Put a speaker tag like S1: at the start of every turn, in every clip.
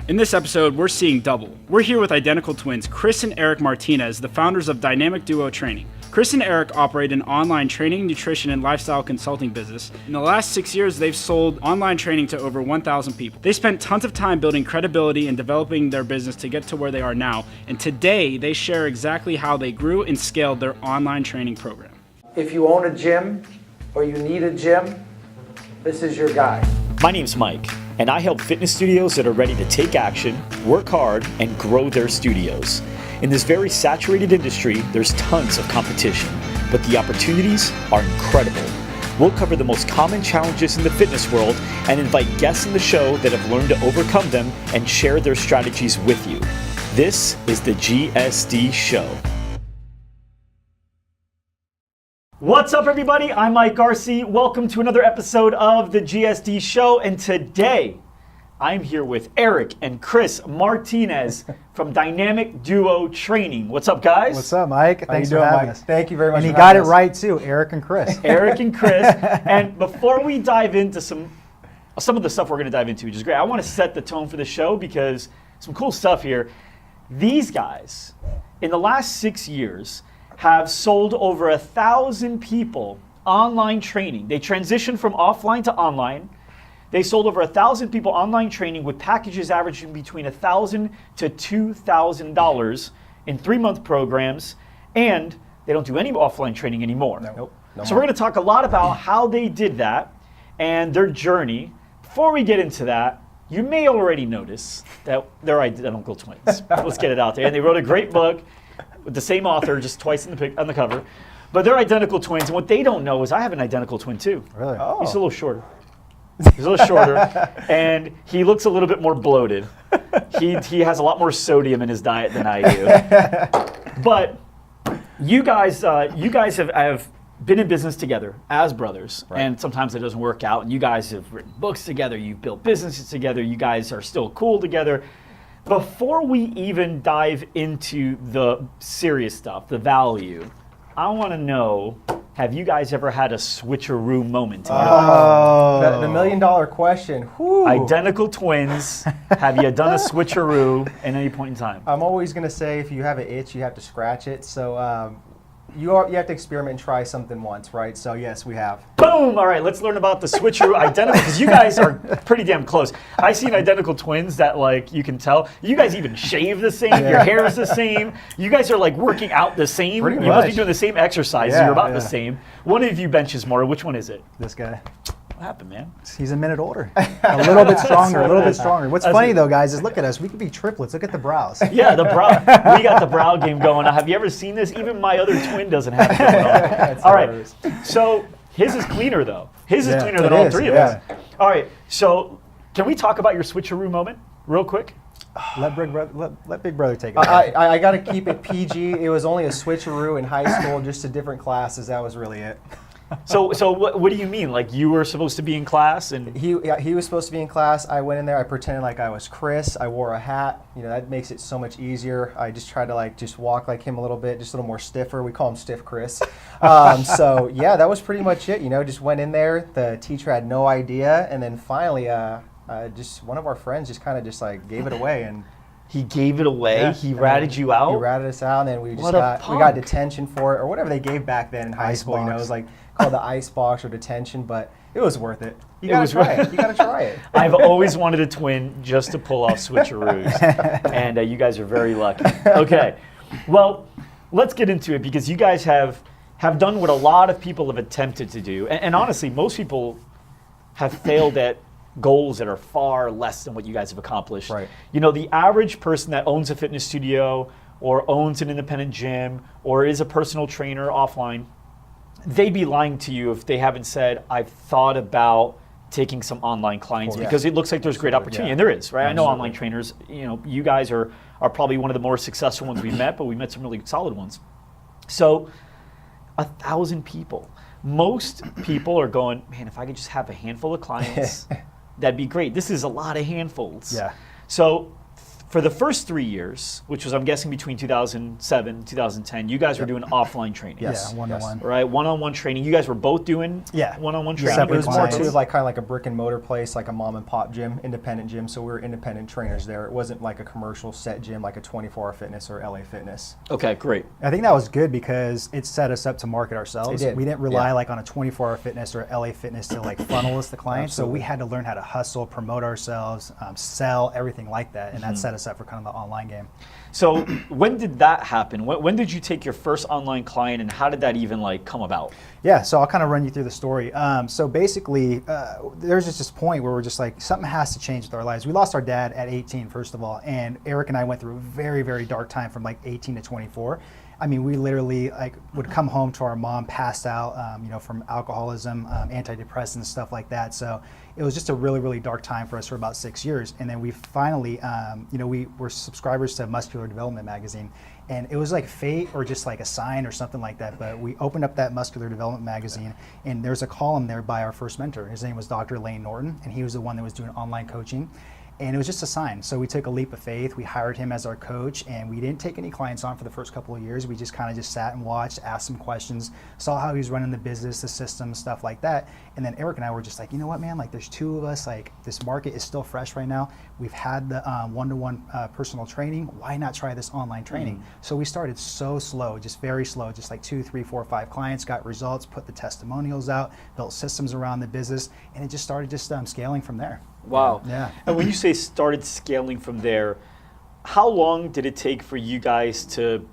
S1: In this episode, we're seeing double. We're here with identical twins, Chris and Eric Martinez, the founders of Dynamic Duo Training. Chris and Eric operate an online training, nutrition, and lifestyle consulting business. In the last 6 years, they've sold online training to over 1,000 people. They spent tons of time building credibility and developing their business to get to where they are now. And today, they share exactly how they grew and scaled their online training program.
S2: If you own a gym or you need a gym, this is your guy.
S3: My name's Mike, and I help fitness studios that are ready to take action, work hard, and grow their studios. In this very saturated industry, there's tons of competition, but the opportunities are incredible. We'll cover the most common challenges in the fitness world and invite guests in the show that have learned to overcome them and share their strategies with you. This is the GSD Show. What's up, everybody? I'm Mike Garcia. Welcome to another episode of the GSD Show, and today I'm here with Eric and Chris Martinez from Dynamic Duo Training. What's up, guys?
S4: What's up, Mike? Thanks for having us.
S2: Thank you very much.
S4: And he got it right too, Eric and Chris.
S3: Eric and Chris. And before we dive into some of the stuff we're going to dive into, which is great, I want to set the tone for the show because some cool stuff here. These guys, in the last 6 years, have sold over 1,000 people online training. They transitioned from offline to online. They sold over 1,000 people online training with packages averaging between $1,000 to $2,000 in 3-month programs, and they don't do any offline training anymore.
S2: Nope.
S3: So we're going to talk a lot about how they did that and their journey. Before we get into that, you may already notice that they're identical twins. Let's get it out there. And they wrote a great book with the same author, just twice on the cover. But they're identical twins, and what they don't know is I have an identical twin too.
S4: Really?
S2: Oh.
S3: He's a little shorter. He's a little shorter, and he looks a little bit more bloated. He has a lot more sodium in his diet than I do. But you guys have been in business together as brothers, right? And sometimes it doesn't work out, and you guys have written books together, you've built businesses together, you guys are still cool together. Before we even dive into the serious stuff, the value, I want to know, have you guys ever had a switcheroo moment?
S2: The $1 million question. Whew.
S3: Identical twins, have you done a switcheroo at any point in time?
S2: I'm always going to say if you have an itch, you have to scratch it. So you have to experiment and try something once, right? So yes, we have.
S3: Boom! All right, let's learn about the switcheroo identical, because you guys are pretty damn close. I seen identical twins that, like, you can tell. You guys even shave the same, your hair is the same. You guys are like working out the same.
S4: Pretty
S3: You
S4: much.
S3: must be doing the same exercises.
S4: Yeah,
S3: You're about
S4: yeah.
S3: the same. One of you benches more. Which one is it?
S4: This guy.
S3: What happened, man?
S4: He's a minute older. A little bit stronger, a little bit stronger. What's funny though, guys, is look at us. We could be triplets. Look at the brows.
S3: Yeah, the brow. We got the brow game going. Have you ever seen this? Even my other twin doesn't have it going on. All right. So his is cleaner though. His is cleaner than all three of us. All right. So can we talk about your switcheroo moment real quick?
S4: Let Big Brother take it.
S2: I got to keep it PG. It was only a switcheroo in high school, just to different classes. That was really it.
S3: So what do you mean? Like you were supposed to be in class and
S2: He was supposed to be in class. I went in there. I pretended like I was Chris. I wore a hat. You know, that makes it so much easier. I just tried to just walk like him a little bit, just a little more stiffer. We call him Stiff Chris. So yeah, that was pretty much it. You know, just went in there. The teacher had no idea, and then finally, just one of our friends just kind of gave it away and.
S3: he gave it away.
S2: Yeah.
S3: He ratted you out.
S2: He ratted us out, and then we just
S3: What a
S2: we got
S3: punk.
S2: detention for it, or whatever they gave back then in high school. You know, it was like called the ice box or detention, but it was worth it. You gotta try it. You gotta try it.
S3: I've always wanted a twin just to pull off switcheroos, and you guys are very lucky. Okay, well, let's get into it because you guys have done what a lot of people have attempted to do, and honestly, most people have failed at goals that are far less than what you guys have accomplished.
S2: Right.
S3: You know, the average person that owns a fitness studio or owns an independent gym or is a personal trainer offline, they'd be lying to you if they haven't said, I've thought about taking some online clients because it looks like there's great opportunity. And there is, right? I know online trainers, you know, you guys are probably one of the more successful ones we met, but we met some really solid ones. So 1,000 people. Most people are going, man, if I could just have a handful of clients, that'd be great. This is a lot of handfuls.
S4: Yeah.
S3: So for the first 3 years, which was, I'm guessing, between 2007 and 2010, you guys were doing offline training.
S2: Yes.
S4: Yeah, one-to-one.
S3: Right, one-on-one training. You guys were both doing one-on-one training.
S2: It was more
S4: clients.
S2: too like kind of like a brick and mortar place, like a mom and pop gym, independent gym. So we were independent trainers there. It wasn't like a commercial set gym like a 24-hour Fitness or LA Fitness.
S3: Okay, great.
S4: I think that was good because it set us up to market ourselves.
S2: It did.
S4: We didn't rely
S2: Yeah.
S4: like on a 24-hour Fitness or LA Fitness to like funnel us the clients. So
S2: Absolutely.
S4: we had to learn how to hustle, promote ourselves, sell, everything like that. And that set us up for kind of the online game.
S3: So when did that happen? When did you take your first online client, and how did that even like come about?
S4: Yeah, so I'll kind of run you through the story. So basically, there's just this point where we're just like, something has to change with our lives. We lost our dad at 18, first of all, and Eric and I went through a very, very dark time from like 18 to 24. I mean, we literally like would come home to our mom passed out, from alcoholism, antidepressants, stuff like that. So it was just a really, really dark time for us for about 6 years. And then we finally, we were subscribers to Muscular Development magazine. And it was like fate or just like a sign or something like that. But we opened up that Muscular Development magazine, and there's a column there by our first mentor. His name was Dr. Lane Norton, and he was the one that was doing online coaching. And it was just a sign. So we took a leap of faith. We hired him as our coach, and we didn't take any clients on for the first couple of years. We just kind of just sat and watched, asked some questions, saw how he was running the business, the system, stuff like that. And then Eric and I were just like, you know what, man, like there's two of us, like this market is still fresh right now. We've had the one-to-one personal training. Why not try this online training? So we started so slow, just very slow, just like 2, 3, 4, 5 clients, got results, put the testimonials out, built systems around the business, and it just started just scaling from there.
S3: Wow.
S4: Yeah.
S3: And when you say started scaling from there, how long did it take for you guys to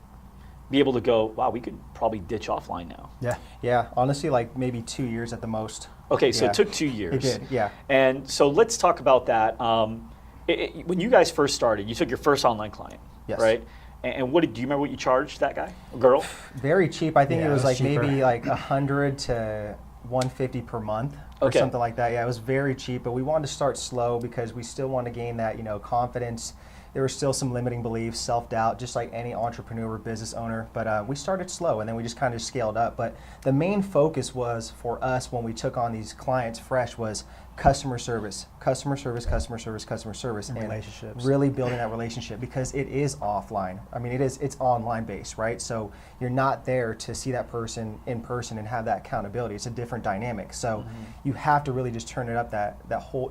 S3: be able to go, wow, we could probably ditch offline now?
S4: Yeah.
S2: Yeah, honestly, like maybe 2 years at the most.
S3: Okay, so
S2: Yeah.
S3: it took 2 years.
S2: It did, yeah.
S3: And so let's talk about that. When you guys first started, you took your first online client,
S2: Yes.
S3: right? And what do you remember what you charged that guy or girl?
S2: Very cheap. I think
S4: Yeah,
S2: it was
S4: it was
S2: like
S4: cheaper.
S2: maybe like 100 to 150 per month or
S3: Okay.
S2: something like that. Yeah, it was very cheap, but we wanted to start slow because we still want to gain that, confidence. There were still some limiting beliefs, self-doubt, just like any entrepreneur or business owner. But we started slow, and then we just kind of scaled up. But the main focus was for us when we took on these clients fresh was customer service, customer service, customer service, customer service,
S4: And relationships.
S2: Really building that relationship because it is offline. I mean, it's online based, right? So you're not there to see that person in person and have that accountability. It's a different dynamic. So you have to really just turn it up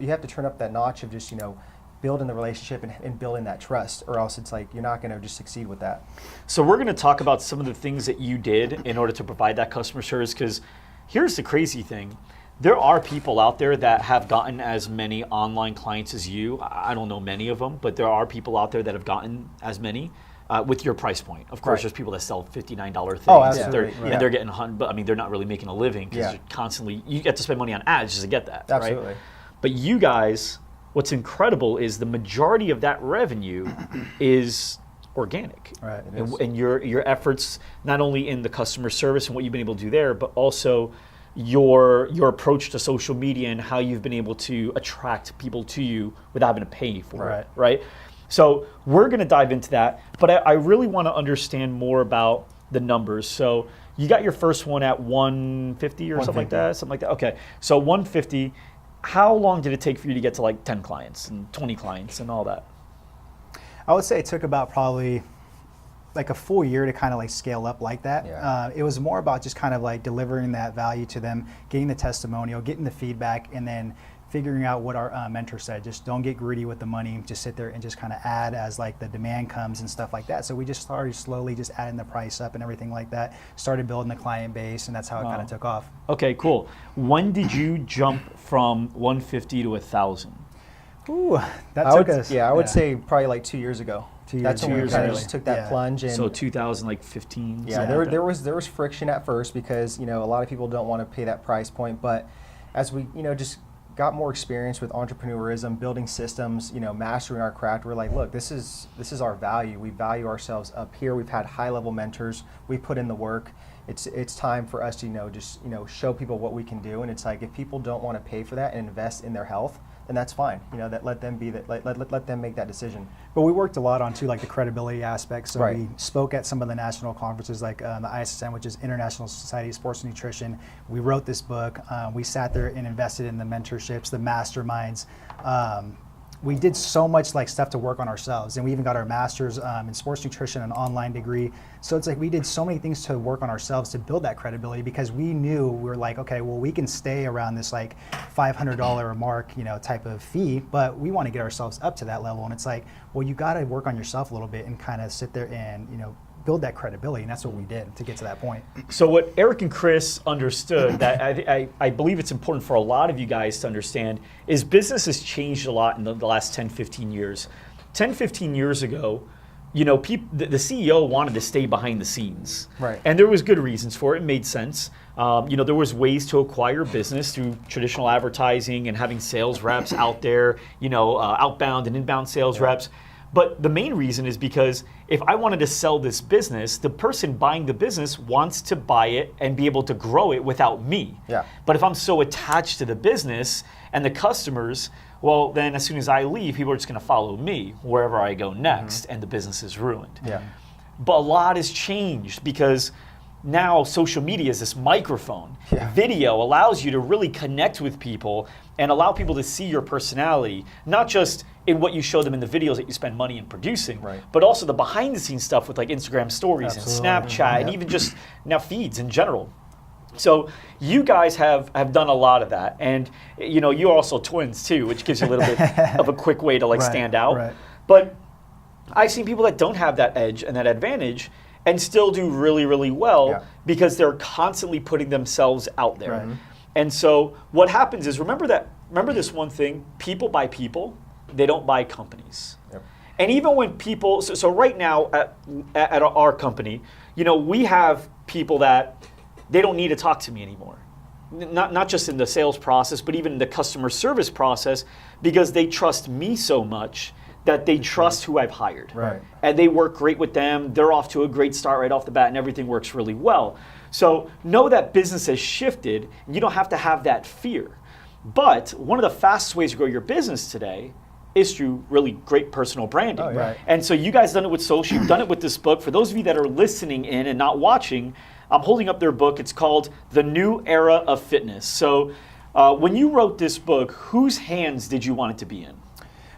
S2: you have to turn up that notch of just, building the relationship and building that trust, or else it's like you're not going to just succeed with that.
S3: So we're going to talk about some of the things that you did in order to provide that customer service, because here's the crazy thing. There are people out there that have gotten as many online clients as you. I don't know many of them, but there are people out there that have gotten as many with your price point. Of course,
S2: Right.
S3: there's people that sell $59 things.
S2: Oh,
S3: and
S2: absolutely.
S3: they're, and they're getting but I mean, they're not really making a living because
S2: Yeah.
S3: you're constantly, you get to spend money on ads just to get that.
S2: Absolutely.
S3: Right? But you guys, what's incredible is the majority of that revenue is organic.
S4: Right.
S2: It is.
S3: And your efforts, not only in the customer service and what you've been able to do there, but also your approach to social media and how you've been able to attract people to you without having to pay for it, right? So we're going to dive into that, but I really want to understand more about the numbers. So you got your first one at 150 or something like that? Something like that. Okay. So 150. How long did it take for you to get to like 10 clients and 20 clients and all that?
S4: I would say it took about probably like a full year to kind of like scale up like that.
S2: Yeah.
S4: It was more about just kind of like delivering that value to them, getting the testimonial, getting the feedback, and then figuring out what our mentor said. Just don't get greedy with the money. Just sit there and just kind of add as like the demand comes and stuff like that. So we just started slowly just adding the price up and everything like that. Started building the client base, and that's how it kind of took off.
S3: Okay, cool. When did you jump from 150 to 1,000?
S4: Ooh, that
S2: I
S4: took
S2: would,
S4: us.
S2: yeah, I would say probably like 2 years ago.
S4: 2 years.
S2: That's when
S3: 2
S2: we
S3: years
S2: kind of
S3: ago.
S2: just took that
S4: Yeah.
S2: plunge. And
S3: So 2015.
S2: yeah, there was friction at first because a lot of people don't want to pay that price point. But as we just got more experience with entrepreneurism, building systems, mastering our craft, we're like, look, this is our value. We value ourselves up here. We've had high level mentors. We put in the work. It's time for us to just show people what we can do. And it's like if people don't want to pay for that and invest in their health, then that's fine. That let them be that. Let them make that decision.
S4: But we worked a lot on too, like the credibility aspect. So
S2: Right.
S4: we spoke at some of the national conferences, like the CISSN, which is International Society of Sports Nutrition. We wrote this book. We sat there and invested in the mentorships, the masterminds. we did so much like stuff to work on ourselves, and we even got our master's in sports nutrition, an online degree. So it's like we did so many things to work on ourselves to build that credibility, because we knew we were like, okay, well, we can stay around this like $500 mark, you know, type of fee, but we want to get ourselves up to that level. And it's like, well, you got to work on yourself a little bit and kind of sit there and, you know, build that credibility, and that's what we did to get to that point.
S3: So what Eric and Chris understood, that I believe it's important for a lot of you guys to understand, is business has changed a lot in the last 10, 15 years. 10, 15 years ago, you know, the CEO wanted to stay behind the scenes.
S2: Right.
S3: And there was good reasons for it. It made sense. You know, there was ways to acquire business through traditional advertising and having sales reps out there, you know, outbound and inbound sales reps. But the main reason is because if I wanted to sell this business, the person buying the business wants to buy it and be able to grow it without me.
S2: Yeah.
S3: But if I'm so attached to the business and the customers, well, then as soon as I leave, people are just going to follow me wherever I go next, and the business is ruined.
S2: Yeah.
S3: But a lot has changed because now social media is this microphone.
S2: Yeah.
S3: Video allows you to really connect with people and allow people to see your personality, not just in what you show them in the videos that you spend money in producing,
S2: Right.
S3: but also the behind the scenes stuff with like Instagram stories
S4: Absolutely.
S3: and Snapchat and
S2: Yep.
S3: even just now feeds in general. So you guys have done a lot of that, and you know, you're also twins too, which gives you a little bit of a quick way to like
S4: Right,
S3: stand out.
S4: right.
S3: But I've seen people that don't have that edge and that advantage and still do really, really well
S2: Yeah.
S3: because they're constantly putting themselves out there.
S4: Right.
S3: And so what happens is, remember this one thing, people buy people, they don't buy companies.
S2: Yep.
S3: And even when people, so right now at our company, you know, we have people that they don't need to talk to me anymore. Not just in the sales process, but even in the customer service process, because they trust me so much that they trust who I've hired.
S2: Right.
S3: And they work great with them. They're off to a great start right off the bat, and everything works really well. So know that business has shifted. And you don't have to have that fear. But one of the fastest ways to grow your business today is through really great personal branding.
S2: Oh, yeah. Right.
S3: And so you guys done it with social, you've done it with this book. For those of you that are listening in and not watching, I'm holding up their book. It's called The New Era of Fitness. So when you wrote this book, whose hands did you want it to be in?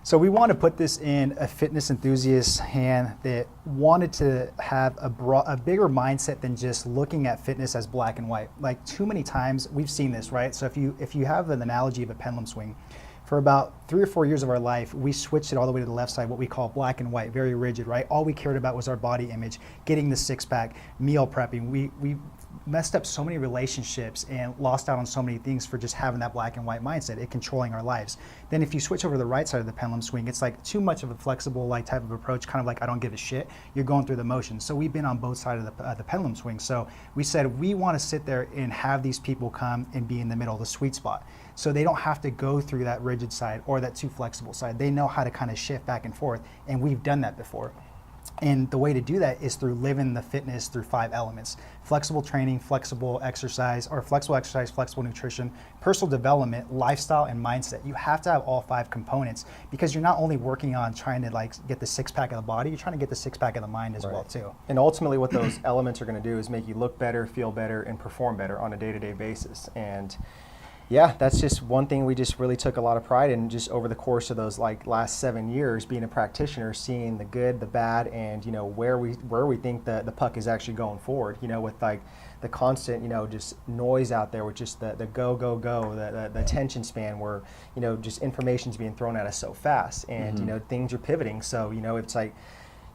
S4: So we want to put this in a fitness enthusiast's hand that wanted to have a bigger mindset than just looking at fitness as black and white. Like too many times we've seen this, right? So if you have an analogy of a pendulum swing, for about 3 or 4 years of our life, we switched it all the way to the left side, what we call black and white, very rigid, right? All we cared about was our body image, getting the six-pack, meal prepping. We messed up so many relationships and lost out on so many things for just having that black and white mindset, it controlling our lives. Then if you switch over to the right side of the pendulum swing, it's like too much of a flexible like type of approach, kind of like I don't give a shit. You're going through the motions. So we've been on both sides of the pendulum swing. So we said we want to sit there and have these people come and be in the middle, the sweet spot. So they don't have to go through that rigid side or that too flexible side. They know how to kind of shift back and forth, and we've done that before. And the way to do that is through living the fitness through 5 elements: flexible training, flexible exercise, flexible nutrition, personal development, lifestyle, and mindset. You have to have all 5 components, because you're not only working on trying to like get the six-pack of the body, you're trying to get the six-pack of the mind as well too.
S2: And ultimately what those elements are going to do is make you look better, feel better, and perform better on a day-to-day basis. And yeah, that's just one thing we just really took a lot of pride in, just over the course of those like last 7 years being a practitioner, seeing the good, the bad, and you know where we think the puck is actually going forward. You know, with like the constant, you know, just noise out there with just the go, the attention span where, you know, just information's being thrown at us so fast, and you know, things are pivoting. So, you know, it's like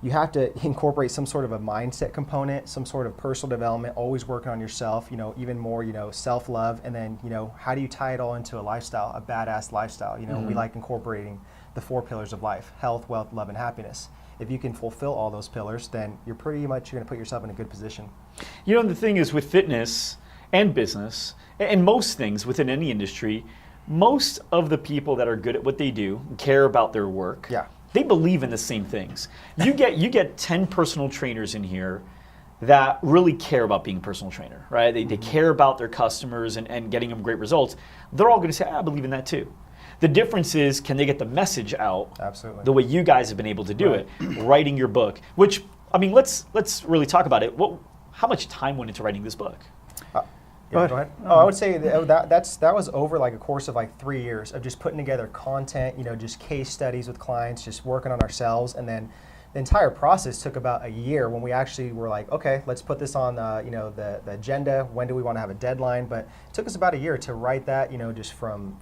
S2: you have to incorporate some sort of a mindset component, some sort of personal development, always working on yourself, you know, even more, you know, self-love. And then, you know, how do you tie it all into a lifestyle, a badass lifestyle? You know, we like incorporating the 4 pillars of life: health, wealth, love, and happiness. If you can fulfill all those pillars, then you're pretty much going to put yourself in a good position.
S3: You know, the thing is with fitness and business and most things within any industry, most of the people that are good at what they do, care about their work, they believe in the same things. You get 10 personal trainers in here that really care about being a personal trainer, right? They care about their customers and getting them great results. They're all going to say, I believe in that too. The difference is, can they get the message out the way you guys have been able to do it, writing your book, which, I mean, let's really talk about it. How much time went into writing this book?
S2: Go ahead. Oh, I would say that was over like a course of like 3 years of just putting together content, just case studies with clients, just working on ourselves, and then the entire process took about a year when we actually were like, okay, let's put this on the agenda. When do we want to have a deadline? But it took us about a year to write that, just from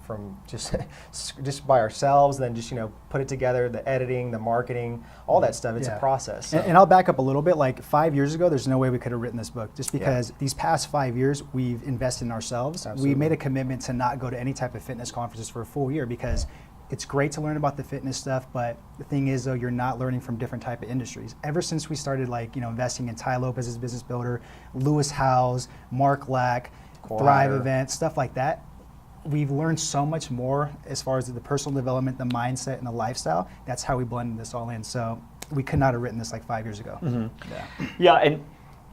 S2: just by ourselves, then just put it together, the editing, the marketing, all that stuff. It's a process. So.
S4: And I'll back up a little bit. Like 5 years ago, there's no way we could have written this book, just because these past 5 years we've invested in ourselves.
S2: Absolutely.
S4: We made a commitment to not go to any type of fitness conferences for a full year, because it's great to learn about the fitness stuff, but the thing is, though, you're not learning from different type of industries. Ever since we started, investing in Ty Lopez as business builder, Lewis Howes, Mark Lack, Thrive Events, stuff like that, we've learned so much more as far as the personal development, the mindset, and the lifestyle. That's how we blended this all in. So we could not have written this like 5 years ago.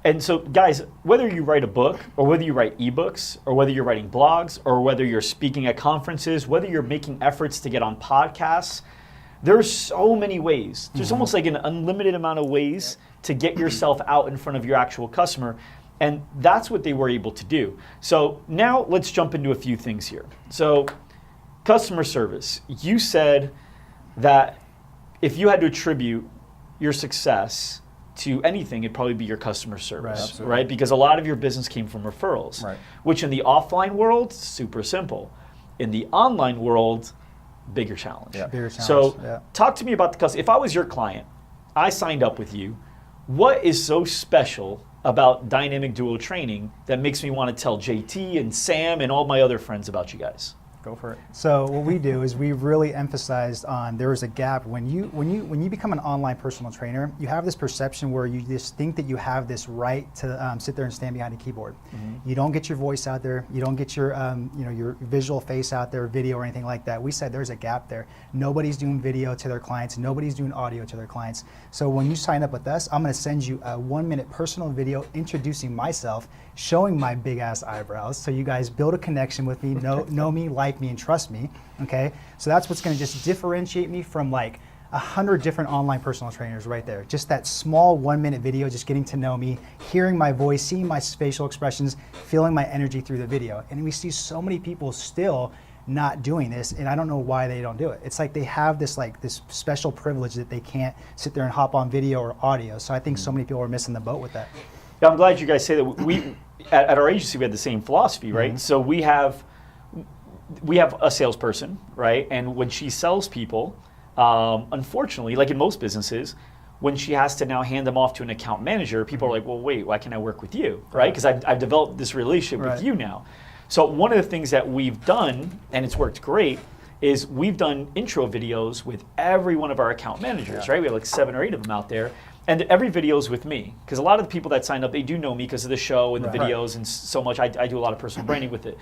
S3: And so, guys, whether you write a book, or whether you write ebooks, or whether you're writing blogs, or whether you're speaking at conferences, whether you're making efforts to get on podcasts, there's so many ways. There's almost like an unlimited amount of ways to get yourself out in front of your actual customer. And that's what they were able to do. So now let's jump into a few things here. So customer service. You said that if you had to attribute your success to anything, it'd probably be your customer service, right? Because a lot of your business came from referrals, which in the offline world, super simple. In the online world, bigger challenge.
S4: Bigger challenge.
S3: So talk to me about the customer. If I was your client, I signed up with you, what is so special about Dynamic Duo Training that makes me want to tell JT and Sam and all my other friends about you guys?
S2: Go for it.
S4: So what we do is we really emphasized on there is a gap when you become an online personal trainer. You have this perception where you just think that you have this right to sit there and stand behind a keyboard. You don't get your voice out there. You don't get your your visual face out there, video or anything like that. We said there's a gap there. Nobody's doing video to their clients. Nobody's doing audio to their clients. So when you sign up with us, I'm going to send you a 1-minute personal video introducing myself, showing my big ass eyebrows, so you guys build a connection with me, know me, like me, and trust me. Okay, so that's what's going to just differentiate me from like 100 different online personal trainers right there. Just that small 1-minute video, just getting to know me, hearing my voice, seeing my facial expressions, feeling my energy through the video. And we see so many people still not doing this, and I don't know why they don't do it. It's like they have this special privilege that they can't sit there and hop on video or audio. So I think so many people are missing the boat with that.
S3: Yeah, I'm glad you guys say that. We at our agency, we had the same philosophy, right? So we have a salesperson, right? And when she sells people, unfortunately, like in most businesses, when she has to now hand them off to an account manager, people are like, well, wait, why can't I work with you, right? Because I've developed this relationship with you now. So one of the things that we've done, and it's worked great, is we've done intro videos with every one of our account managers, right? We have like 7 or 8 of them out there. And every video is with me, because a lot of the people that signed up, they do know me because of the show and the videos and so much. I do a lot of personal branding with it.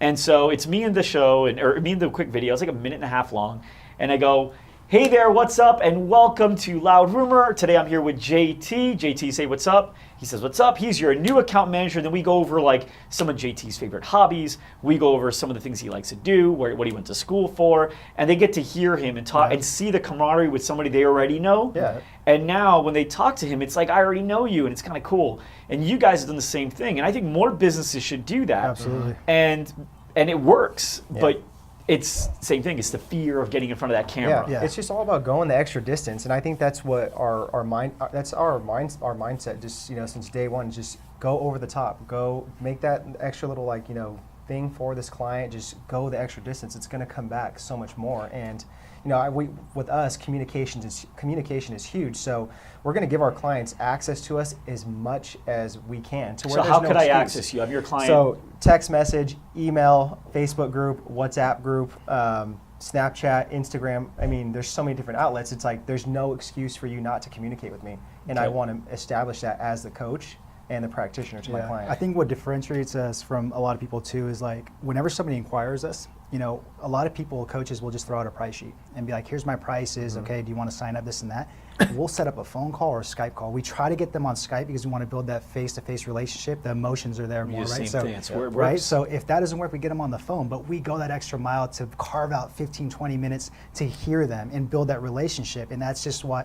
S3: And so it's me in the show, or me in the quick video. It's like 1.5 minutes long. And I go, hey there, what's up? And welcome to Loud Rumor. Today I'm here with JT. JT, say what's up. He says, what's up? He's your new account manager. Then we go over like some of JT's favorite hobbies. We go over some of the things he likes to do, what he went to school for. And they get to hear him and talk and see the camaraderie with somebody they already know.
S2: Yeah.
S3: And now when they talk to him, it's like, I already know you, and it's kind of cool. And you guys have done the same thing. And I think more businesses should do that.
S4: Absolutely.
S3: And it works, but it's the same thing. It's the fear of getting in front of that camera.
S2: Yeah. It's just all about going the extra distance, and I think that's what our mindset. Just since day one, just go over the top. Go make that extra little thing for this client. Just go the extra distance. It's going to come back so much more. And with us, communication is huge. So we're going to give our clients access to us as much as we can.
S3: So how could I access you? I'm your client.
S2: So text message, email, Facebook group, WhatsApp group, Snapchat, Instagram. I mean, there's so many different outlets. It's like there's no excuse for you not to communicate with me. And I want to establish that as the coach and the practitioner to my client.
S4: I think what differentiates us from a lot of people too is like whenever somebody inquires us, you know, a lot of people, coaches will just throw out a price sheet and be like, here's my prices, okay, do you want to sign up, this and that? We'll set up a phone call or a Skype call. We try to get them on Skype because we want to build that face-to-face relationship. The emotions are there more, right?
S3: Same thing. It's where it
S4: right?
S3: works.
S4: So if that doesn't work, we get them on the phone, but we go that extra mile to carve out 15, 20 minutes to hear them and build that relationship. And that's just why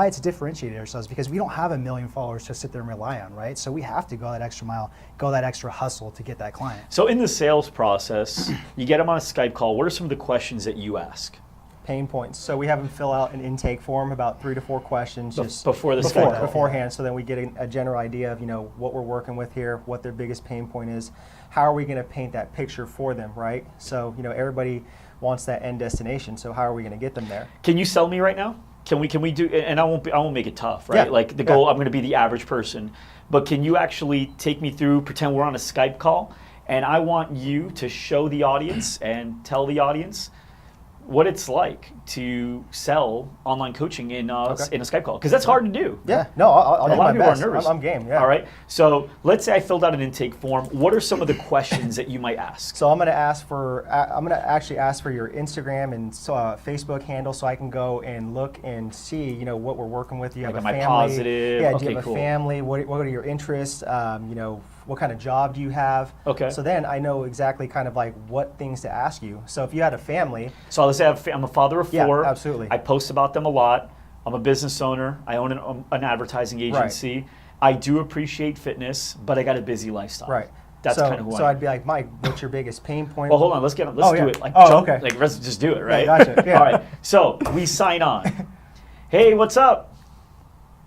S4: it's differentiated ourselves, because we don't have 1 million followers to sit there and rely on, right? So we have to go that extra mile, go that extra hustle to get that client.
S3: So in the sales process, you get them on a Skype call. What are some of the questions that you ask?
S2: Pain points. So we have them fill out an intake form, about 3 to 4 questions,
S3: Before the Skype call.
S2: beforehand. So then we get a general idea of, you know, what we're working with here, what their biggest pain point is, how are we going to paint that picture for them, right? So, you know, everybody wants that end destination. So how are we going to get them there?
S3: Can you sell me right now? Can we do? And I won't make it tough, right?
S2: Yeah.
S3: Like the goal, I'm going to be the average person, but can you actually take me through? Pretend we're on a Skype call, and I want you to show the audience and tell the audience what it's like to sell online coaching in a Skype call, because that's hard to do.
S2: Yeah, no, I'll do
S3: A lot
S2: my
S3: of people
S2: best.
S3: are nervous.
S2: I'm game, yeah.
S3: All right. So let's say I filled out an intake form. What are some of the questions that you might ask?
S2: So I'm going to actually ask for your Instagram and Facebook handle, so I can go and look and see, you know, what we're working with. You have
S3: Like,
S2: a
S3: am I
S2: family.
S3: positive?
S2: Yeah, do
S3: Okay,
S2: you have
S3: cool.
S2: a family? What are your interests? You know, what kind of job do you have?
S3: Okay.
S2: So then I know exactly kind of like what things to ask you. So if you had a family,
S3: So let's say I'm a father of 4.
S2: Yeah, absolutely.
S3: I post about them a lot. I'm a business owner. I own an advertising agency. I do appreciate fitness, but I got a busy lifestyle.
S2: right?
S3: That's
S2: so,
S3: kind of who
S2: So
S3: I am.
S2: I'd be like, Mike, what's your biggest pain point?
S3: Well, hold on. Let's do
S2: yeah.
S3: it. Like,
S2: Oh,
S3: jump,
S2: okay.
S3: like let's just do it, right?
S2: gotcha, yeah.
S3: All right. So we sign on. Hey, what's up?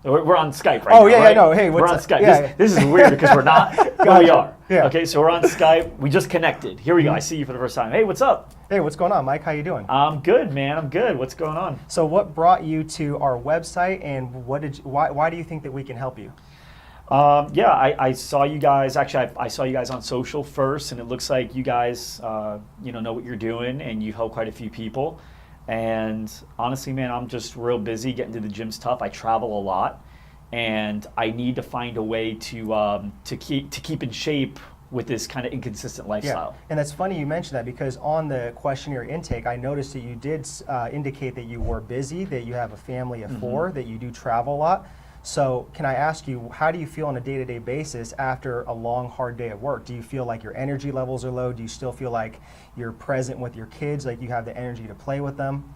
S3: We're on Skype right now.
S2: Oh, yeah,
S3: right?
S2: no, hey,
S3: we're on
S2: what's
S3: Skype.
S2: up? Yeah.
S3: This is weird because we're not, but we
S2: Gotcha.
S3: are.
S2: Yeah.
S3: Okay, so we're on Skype. We just connected. Here we go. I see you for the first time. Hey, what's up?
S2: Hey, what's going on, Mike? How you doing?
S3: I'm good, man. I'm good. What's going on?
S2: So what brought you to our website, and why do you think that we can help you?
S3: Yeah, I saw you guys. Actually, I saw you guys on social first, and it looks like you guys, know what you're doing, and you help quite a few people. And honestly, man, I'm just real busy. Getting to the gym's tough. I travel a lot, and I need to find a way to keep in shape with this kind of inconsistent lifestyle.
S2: Yeah, and that's funny you mentioned that, because on the questionnaire intake, I noticed that you did indicate that you were busy, that you have a family of 4, that you do travel a lot. So can I ask you, how do you feel on a day-to-day basis after a long, hard day at work? Do you feel like your energy levels are low? Do you still feel like you're present with your kids, like you have the energy to play with them?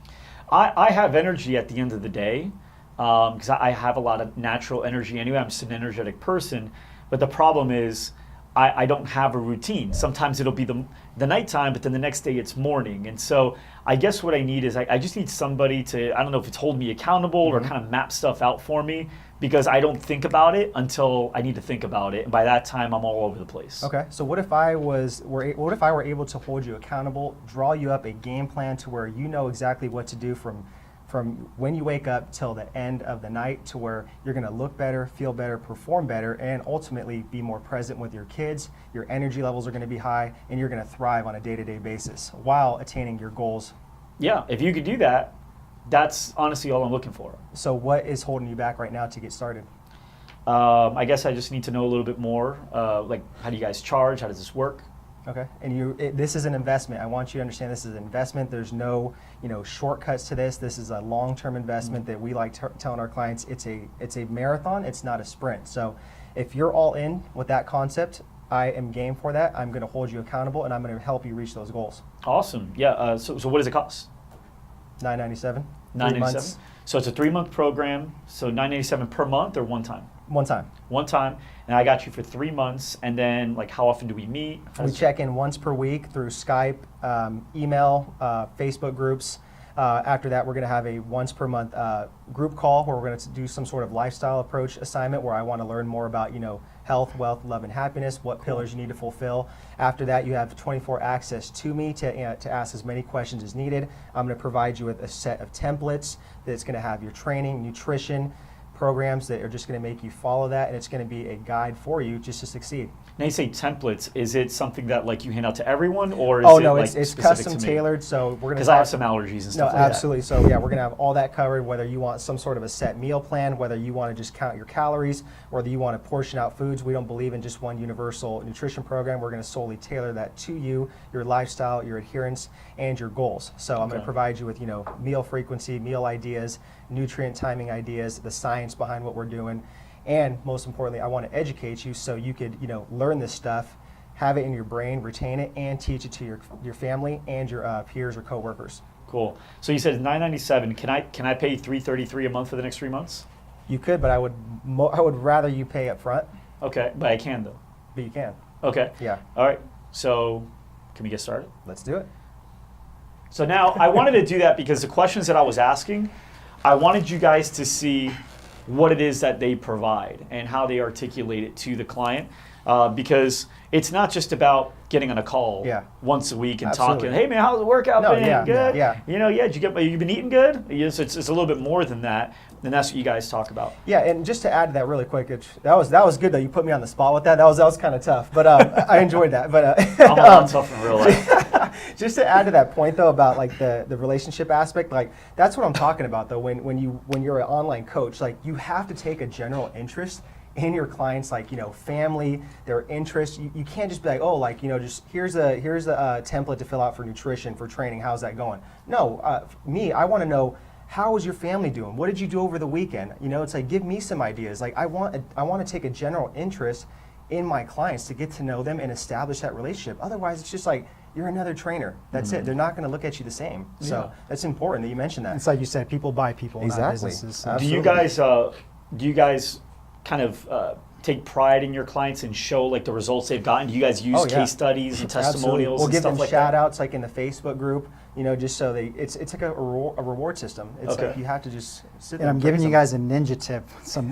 S3: I have energy at the end of the day, because I have a lot of natural energy anyway. I'm just an energetic person. But the problem is, I don't have a routine. Sometimes it'll be the nighttime, but then the next day it's morning. And so I guess what I need is I just need somebody to, I don't know if it's hold me accountable or kind of map stuff out for me, because I don't think about it until I need to think about it. And by that time, I'm all over the place.
S2: Okay, so what if I were able to hold you accountable, draw you up a game plan to where you know exactly what to do from when you wake up till the end of the night, to where you're going to look better, feel better, perform better, and ultimately be more present with your kids. Your energy levels are going to be high, and you're going to thrive on a day-to-day basis while attaining your goals.
S3: Yeah, if you could do that, that's honestly all I'm looking for.
S2: So what is holding you back right now to get started?
S3: I guess I just need to know a little bit more. Like, how do you guys charge? How does this work?
S2: Okay, and this is an investment. I want you to understand this is an investment. There's no, shortcuts to this. This is a long-term investment that we like telling our clients. It's a marathon. It's not a sprint. So, if you're all in with that concept, I am game for that. I'm going to hold you accountable, and I'm going to help you reach those goals.
S3: Awesome. Yeah. So what does it cost?
S2: $997.
S3: 997. So it's a 3-month program. So $997 per month or one time?
S2: One time.
S3: One time, and I got you for 3 months. And then, like, how often do we meet?
S2: We check in once per week through Skype, email, Facebook groups. After that, we're going to have a once per month group call where we're going to do some sort of lifestyle approach assignment where I want to learn more about, health, wealth, love, and happiness, what pillars you need to fulfill. After that, you have 24 access to me to ask as many questions as needed. I'm going to provide you with a set of templates that's going to have your training, nutrition, programs that are just going to make you follow that, and it's going to be a guide for you just to succeed.
S3: Now you say templates. Is it something that like you hand out to everyone, or is
S2: Oh
S3: it
S2: no,
S3: like
S2: it's
S3: specific
S2: custom
S3: to me?
S2: tailored. So we're going
S3: Because
S2: to
S3: I have some allergies and
S2: No,
S3: stuff like
S2: absolutely. So yeah, we're gonna have all that covered. Whether you want some sort of a set meal plan, whether you want to just count your calories, whether you want to portion out foods. We don't believe in just one universal nutrition program. We're going to solely tailor that to you, your lifestyle, your adherence, and your goals. So I'm going to provide you with meal frequency, meal ideas, nutrient timing ideas, the science behind what we're doing, and most importantly, I want to educate you so you could learn this stuff, have it in your brain, retain it, and teach it to your family and your peers or coworkers.
S3: Cool. So you said it's $997. Can I pay $333 a month for the next 3 months?
S2: You could, but I would rather you pay up front,
S3: Okay, but I can though.
S2: but you can.
S3: Okay.
S2: Yeah,
S3: All right. So can we get started?
S2: let's do it.
S3: So now I wanted to do that because the questions that I was asking, I wanted you guys to see what it is that they provide and how they articulate it to the client. Because it's not just about getting on a call once a week and
S2: Absolutely.
S3: talking, hey man, how's the workout
S2: No,
S3: been?
S2: yeah,
S3: Good?
S2: yeah.
S3: You been eating good? Yes, it's a little bit more than that. And that's what you guys talk about.
S2: Yeah, and just to add to that really quick, that was good though. You put me on the spot with that. That was kind of tough, but I enjoyed that. But
S3: I'm a lot tough in real life.
S2: just to add to that point though about like the relationship aspect, like that's what I'm talking about though. When you're an online coach, like you have to take a general interest in your clients, like family, their interests. You can't just be like, oh, like just here's a template to fill out for nutrition, for training. How's that going? No, I want to know, how is your family doing? What did you do over the weekend? It's like, give me some ideas. Like I want to take a general interest in my clients to get to know them and establish that relationship. Otherwise, it's just like you're another trainer. That's it. They're not going to look at you the same. So that's important that you mentioned that.
S4: It's like you said, people buy people, not
S2: Exactly.
S4: businesses. So.
S3: Do you guys kind of take pride in your clients and show like the results they've gotten? Do you guys use case studies and testimonials
S2: We'll
S3: and
S2: give
S3: stuff
S2: them
S3: like
S2: shout
S3: that?
S2: outs like in the Facebook group, just so it's like a reward system. It's like you have to just sit there
S4: And I'm
S2: praise
S4: giving you
S2: them.
S4: guys a ninja tip,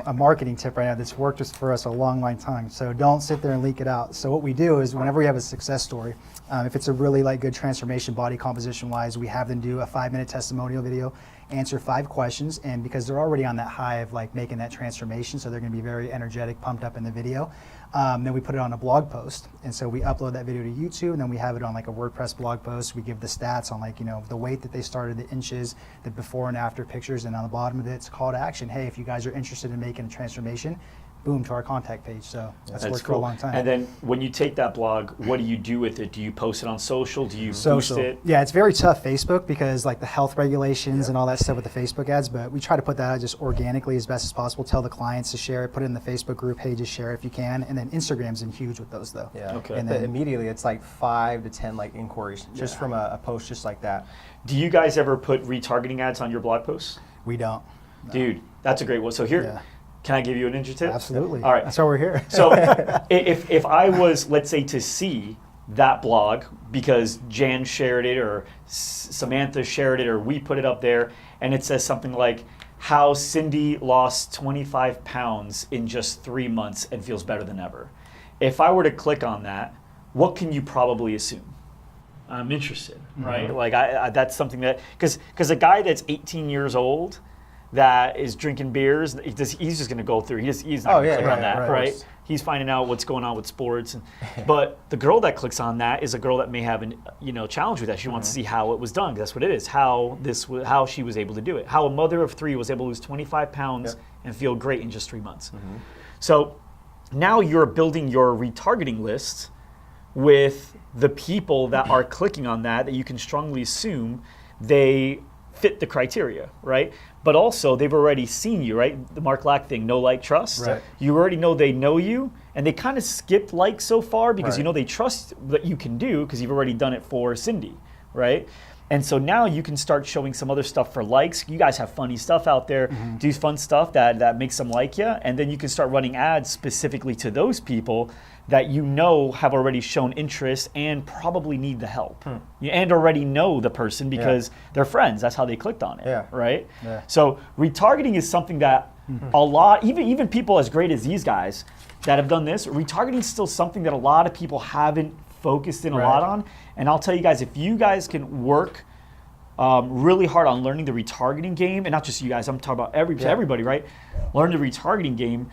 S4: a marketing tip right now that's worked for us a long time. So don't sit there and leak it out. So what we do is whenever we have a success story, if it's a really like good transformation body composition wise, we have them do a 5-minute testimonial video, answer 5 questions, and because they're already on that high of like making that transformation, so they're going to be very energetic, pumped up in the video. Then we put it on a blog post, and so we upload that video to YouTube, and then we have it on like a WordPress blog post. We give the stats on like the weight that they started, the inches, the before and after pictures, and on the bottom of it, it's a call to action. Hey, if you guys are interested in making a transformation, boom, to our contact page. So that's worked for a long time.
S3: And then when you take that blog, what do you do with it? Do you post it on social? Do you boost it?
S4: Yeah, it's very tough Facebook because like the health regulations and all that stuff with the Facebook ads, but we try to put that out just organically as best as possible. Tell the clients to share it, put it in the Facebook group, hey, just share it if you can. And then Instagram's in huge with those though.
S2: Yeah.
S3: Okay.
S2: And then immediately it's like 5 to 10 like inquiries just from a post just like that.
S3: Do you guys ever put retargeting ads on your blog posts?
S4: We don't. No.
S3: Dude, that's a great one. So here,
S4: Yeah.
S3: can I give you a ninja tip?
S4: Absolutely.
S3: All right.
S4: That's why we're here.
S3: So if I was, let's say, to see that blog because Jan shared it or Samantha shared it or we put it up there and it says something like how Cindy lost 25 pounds in just 3 months and feels better than ever. If I were to click on that, what can you probably assume? I'm interested, right? Like I that's something that, because a guy that's 18 years old that is drinking beers, he's just going to go through. He's not going to click on that, right? He's finding out what's going on with sports. But the girl that clicks on that is a girl that may have a challenge with that. She wants to see how it was done. That's what it is. How she was able to do it. How a mother of 3 was able to lose 25 pounds and feel great in just 3 months. So now you're building your retargeting list with the people that are clicking on that you can strongly assume they fit the criteria, right? But also they've already seen you, right? The Mark Lack thing, know, like, trust.
S2: Right.
S3: You already know they know you, and they kind of skipped like so far because they trust that you can do because you've already done it for Cindy, right? And so now you can start showing some other stuff for likes. You guys have funny stuff out there. Do fun stuff that makes them like you. And then you can start running ads specifically to those people that have already shown interest and probably need the help. And already know the person because they're friends. That's how they clicked on it, right?
S2: Yeah.
S3: So retargeting is something that a lot, even people as great as these guys that have done this, retargeting is still something that a lot of people haven't focused in a lot on. And I'll tell you guys, if you guys can work really hard on learning the retargeting game, and not just you guys, I'm talking about everybody, right? Learn the retargeting game.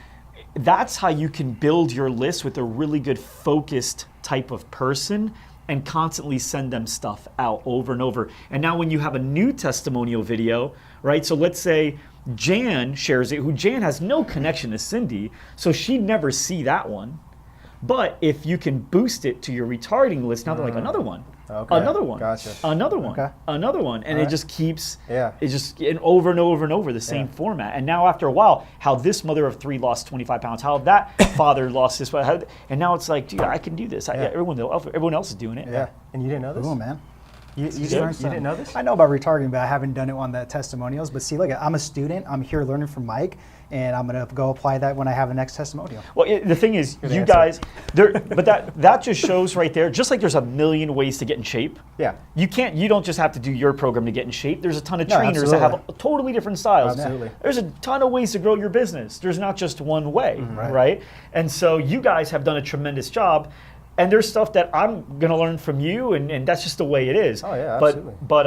S3: That's how you can build your list with a really good focused type of person and constantly send them stuff out over and over. And now when you have a new testimonial video, right? So let's say Jan shares it, who Jan has no connection to Cindy, so she'd never see that one. But if you can boost it to your retargeting list, now they're like, another one.
S2: Okay.
S3: Another one,
S2: Gotcha.
S3: another one,
S4: Okay.
S3: another one, and it just keeps,
S2: Yeah.
S3: it's just getting over and over and over the same format. And now after a while, how this mother of 3 lost 25 pounds, how that father lost this, and now it's like, dude, I can do this. Everyone else is doing it.
S2: Yeah. And you didn't know this?
S4: Cool, man.
S2: You didn't know this?
S4: I know about retargeting, but I haven't done it on the testimonials. But see, look, I'm a student. I'm here learning from Mike, and I'm gonna go apply that when I have a next testimonial.
S3: Well, the thing is, you
S2: answer.
S3: guys, but that just shows right there. Just like there's a million ways to get in shape.
S2: Yeah.
S3: You don't just have to do your program to get in shape. There's a ton of trainers that
S4: absolutely.
S3: have totally different styles.
S2: Absolutely.
S3: There's a ton of ways to grow your business. There's not just one way, right? And so you guys have done a tremendous job. And there's stuff that I'm going to learn from you, and that's just the way it is.
S2: Oh, yeah, absolutely.
S3: But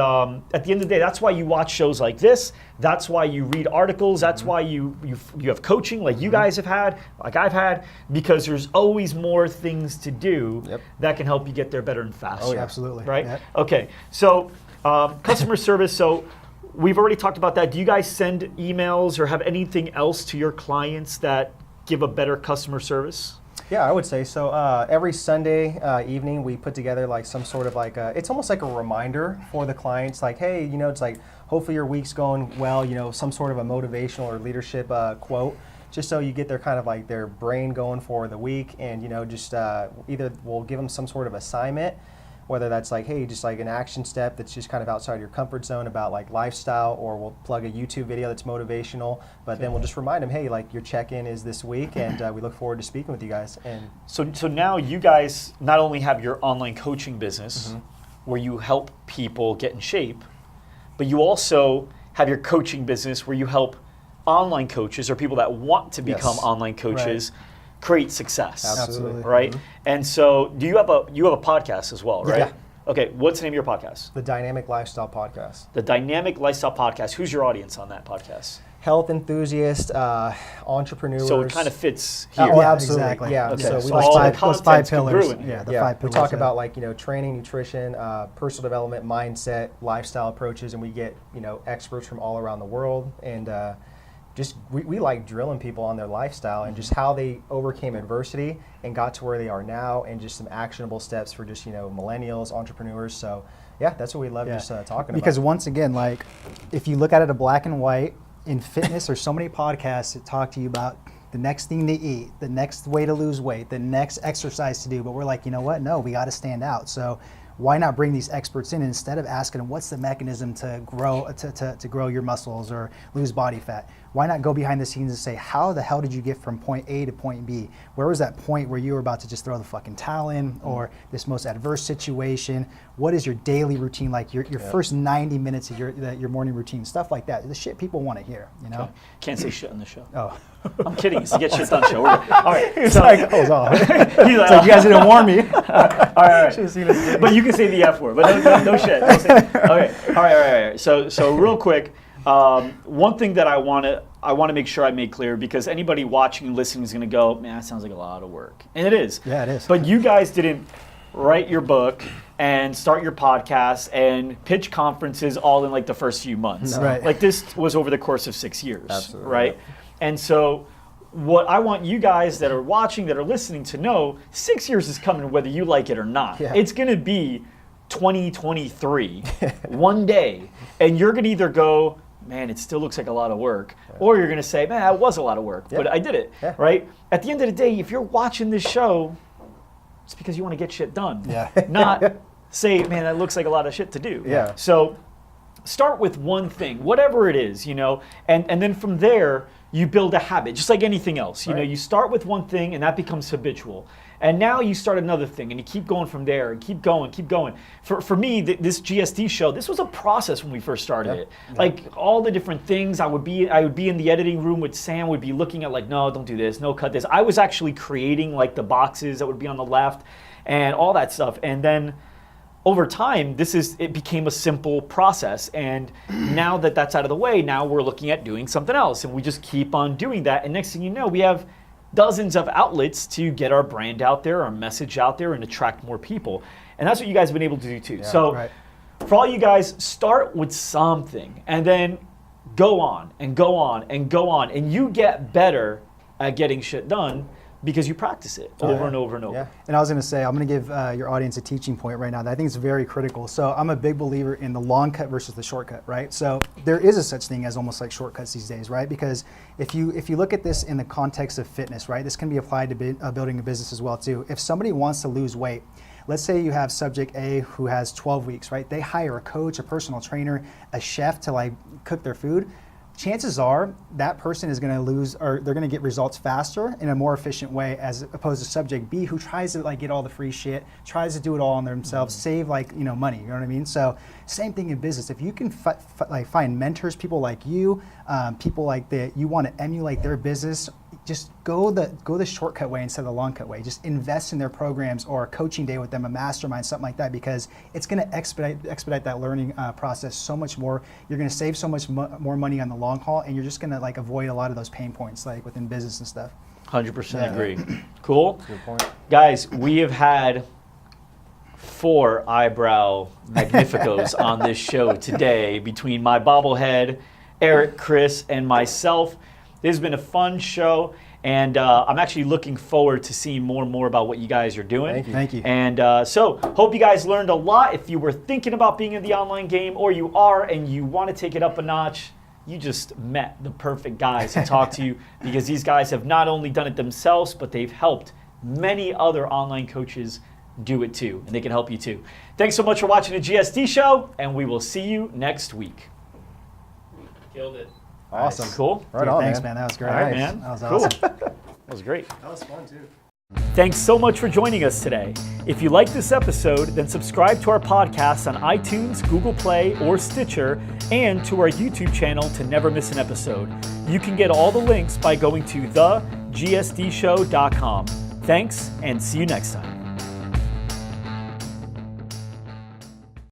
S3: at the end of the day, that's why you watch shows like this. That's why you read articles. That's why you have coaching like you guys have had, like I've had, because there's always more things to do that can help you get there better and faster.
S2: Oh, yeah.
S4: Absolutely.
S3: Right?
S4: Yep.
S3: Okay. So customer service. So we've already talked about that. Do you guys send emails or have anything else to your clients that give a better customer service?
S2: Yeah, I would say so. Every Sunday evening, we put together like some sort of like it's almost like a reminder for the clients. Like, hey, it's like hopefully your week's going well. Some sort of a motivational or leadership quote, just so you get their kind of like their brain going for the week. And just either we'll give them some sort of assignment, whether that's like, hey, just like an action step that's just kind of outside your comfort zone about like lifestyle, or we'll plug a YouTube video that's motivational, but then we'll just remind them, hey, like your check-in is this week, and we look forward to speaking with you guys. And
S3: So now you guys not only have your online coaching business where you help people get in shape, but you also have your coaching business where you help online coaches or people that want to become online coaches create success.
S2: Absolutely.
S3: Right? And so you have a podcast as well, right?
S2: Yeah.
S3: Okay, what's the name of your podcast?
S2: the Dynamic Lifestyle Podcast.
S3: The Dynamic Lifestyle Podcast. Who's your audience on that podcast?
S2: Health enthusiasts, entrepreneurs.
S3: So it kind of fits here.
S2: Oh, absolutely.
S4: Exactly.
S2: Yeah.
S3: Okay,
S2: So we
S3: so
S2: like
S3: all
S2: to-
S3: the
S4: those 5
S3: content's
S4: pillars.
S3: congruent.
S4: Yeah, the
S2: yeah,
S4: 5
S2: we
S4: pillars.
S2: talk about like training, nutrition, personal development, mindset, lifestyle approaches, and we get experts from all around the world, and just we like drilling people on their lifestyle and just how they overcame adversity and got to where they are now, and just some actionable steps for just millennials, entrepreneurs. So yeah, that's what we love just talking
S4: Because
S2: about.
S4: once again, like if you look at it a black and white, in fitness there's so many podcasts that talk to you about the next thing to eat, the next way to lose weight, the next exercise to do, but we're like, you know what, no, we got to stand out. So why not bring these experts in instead of asking them what's the mechanism to grow to grow your muscles or lose body fat? Why not go behind the scenes and say, how the hell did you get from point A to point B? Where was that point where you were about to just throw the fucking towel in, or this most adverse situation? What is your daily routine like? Your first 90 minutes of your morning routine, stuff like that. The shit people want to hear,
S3: Okay. Can't say shit on the show.
S4: Oh,
S3: I'm kidding. It's the Get Shit Done show. All right.
S4: it's
S3: So,
S4: like goes off.
S3: he's
S4: It's
S3: like,
S4: like you guys didn't warn me.
S3: all right. But you can say the F word, but no shit. Don't say, okay. All right. So real quick, one thing that I want to make sure I make clear, because anybody watching and listening is going to go, man, that sounds like a lot of work. And it is.
S4: Yeah, it is.
S3: But you guys didn't write your book and start your podcast and pitch conferences all in like the first few months.
S4: No. Right.
S3: Like this was over the course of 6 years.
S2: Absolutely.
S3: Right? And so what I want you guys that are watching, that are listening to know, 6 years is coming whether you like it or not.
S2: Yeah.
S3: It's going to be 2023 one day, and you're going to either go, man, it still looks like a lot of work, or you're going to say, man, that was a lot of work, but I did it, right? At the end of the day, if you're watching this show, it's because you want to get shit done, not say, man, that looks like a lot of shit to do.
S2: Yeah.
S3: So start with one thing, whatever it is, and then from there, you build a habit, just like anything else. You start with one thing, and that becomes habitual. And now you start another thing, and you keep going from there, and keep going. For me, this GSD show, this was a process when we first started it. Like all the different things, I would be in the editing room with Sam, would be looking at like, no, don't do this, no, cut this. I was actually creating like the boxes that would be on the left, and all that stuff. And then over time, it became a simple process. And now that that's out of the way, now we're looking at doing something else. And we just keep on doing that. And next thing you know, we have dozens of outlets to get our brand out there, our message out there, and attract more people. And that's what you guys have been able to do too. So for all you guys, start with something and then go on and go on and go on. And you get better at getting shit done because you practice it over and over and over.
S2: Yeah.
S4: And I was going to say, I'm going to give your audience a teaching point right now that I think is very critical. So I'm a big believer in the long cut versus the shortcut, right? So there is a such thing as almost like shortcuts these days, right? Because if you look at this in the context of fitness, right, this can be applied to building a business as well too. If somebody wants to lose weight, let's say you have subject A who has 12 weeks, right? They hire a coach, a personal trainer, a chef to like cook their food. Chances are that person is going to lose, or they're going to get results faster in a more efficient way as opposed to subject B who tries to like get all the free shit, tries to do it all on themselves, save like, money, you know what I mean? So same thing in business. If you can like find mentors, people like you, people like that you want to emulate their business, just go the shortcut way instead of the long cut way. Just invest in their programs or a coaching day with them, a mastermind, something like that, because it's going to expedite that learning process so much more. You're going to save so much more money on the long haul, and you're just going to like avoid a lot of those pain points like within business and stuff.
S3: 100% agree. Cool.
S2: Good point.
S3: Guys, we have had 4 eyebrow magnificos on this show today between my bobblehead, Eric, Chris, and myself. This has been a fun show, and I'm actually looking forward to seeing more and more about what you guys are doing.
S2: Thank you.
S4: Thank you.
S3: And so, hope you guys learned a lot. If you were thinking about being in the online game, or you are and you want to take it up a notch, you just met the perfect guys to talk to you, because these guys have not only done it themselves, but they've helped many other online coaches do it too, and they can help you too. Thanks so much for watching the GSD show, and we will see you next week. Killed it.
S2: Awesome.
S3: Cool.
S2: Right
S4: Dude,
S2: on,
S4: thanks, man. That was great.
S3: All right, man.
S4: That was
S3: Cool.
S4: awesome.
S3: That was great.
S2: That was fun too.
S3: Thanks so much for joining us today. If you liked this episode, then subscribe to our podcast on iTunes, Google Play, or Stitcher, and to our YouTube channel to never miss an episode. You can get all the links by going to thegsdshow.com. Thanks, and see you next time.